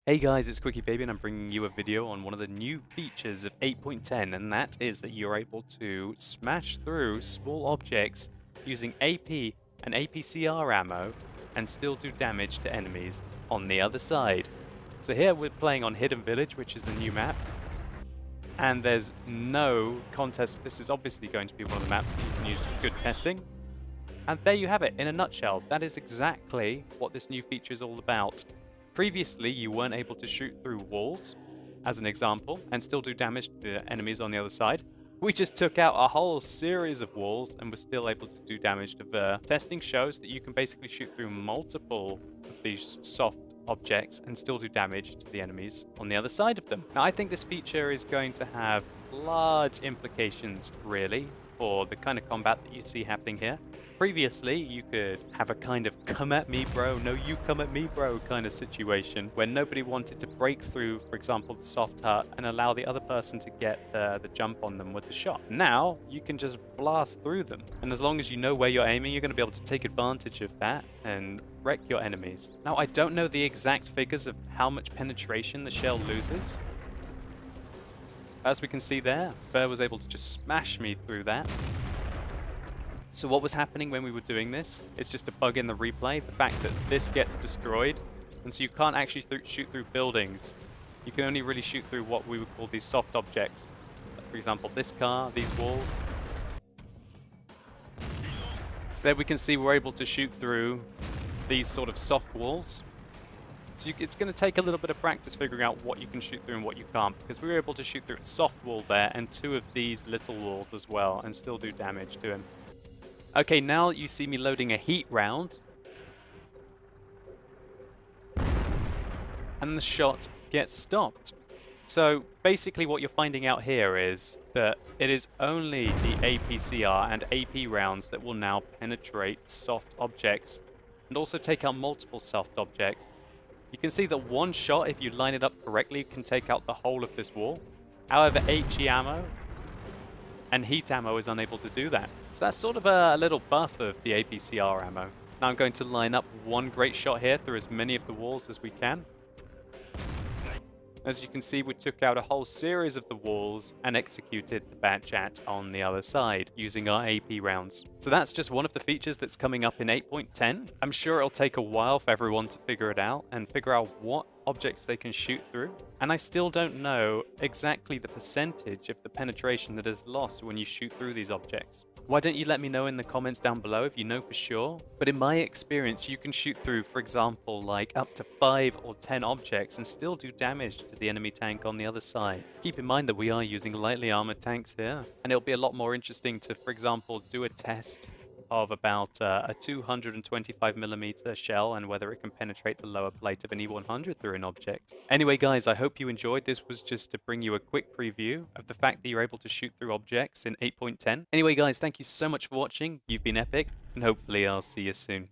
Hey guys, it's Quickie Baby and I'm bringing you a video on one of the new features of 8.10, and that is that you're able to smash through small objects using AP and APCR ammo and still do damage to enemies on the other side. So here we're playing on Hidden Village, which is the new map, and there's no contest. This is obviously going to be one of the maps that you can use for good testing. And there you have it in a nutshell. That is exactly what this new feature is all about. Previously, you weren't able to shoot through walls, as an example, and still do damage to the enemies on the other side. We just took out a whole series of walls and were still able to do damage to the testing shows that you can basically shoot through multiple of these soft objects and still do damage to the enemies on the other side of them. Now, I think this feature is going to have large implications, really, for the kind of combat that you see happening here. Previously, you could have a kind of come at me bro, no you come at me bro kind of situation where nobody wanted to break through, for example, the soft hut and allow the other person to get the jump on them with the shot. Now, you can just blast through them. And as long as you know where you're aiming, you're going to be able to take advantage of that and wreck your enemies. Now, I don't know the exact figures of how much penetration the shell loses. As we can see there, Bear was able to just smash me through that. So what was happening when we were doing this? It's just a bug in the replay, the fact that this gets destroyed, and so you can't actually shoot through buildings. You can only really shoot through what we would call these soft objects. Like, for example, this car, these walls. So there we can see we're able to shoot through these sort of soft walls. So it's going to take a little bit of practice figuring out what you can shoot through and what you can't, because we were able to shoot through a soft wall there and two of these little walls as well and still do damage to him. Okay, now you see me loading a heat round, and the shot gets stopped. So basically what you're finding out here is that it is only the APCR and AP rounds that will now penetrate soft objects and also take out multiple soft objects. You can see that one shot, if you line it up correctly, can take out the whole of this wall. However, HE ammo and heat ammo is unable to do that. So that's sort of a little buff of the APCR ammo. Now I'm going to line up one great shot here through as many of the walls as we can. As you can see, we took out a whole series of the walls and executed the bad chat on the other side using our AP rounds. So that's just one of the features that's coming up in 8.10. I'm sure it'll take a while for everyone to figure it out and figure out what objects they can shoot through. And I still don't know exactly the percentage of the penetration that is lost when you shoot through these objects. Why don't you let me know in the comments down below if you know for sure? But in my experience, you can shoot through, for example, like up to 5 or 10 objects and still do damage to the enemy tank on the other side. Keep in mind that we are using lightly armored tanks here, and it'll be a lot more interesting to, for example, do a test of about a 225mm shell and whether it can penetrate the lower plate of an E100 through an object. Anyway guys, I hope you enjoyed. This was just to bring you a quick preview of the fact that you're able to shoot through objects in 8.10. Anyway guys, thank you so much for watching. You've been epic, and hopefully I'll see you soon.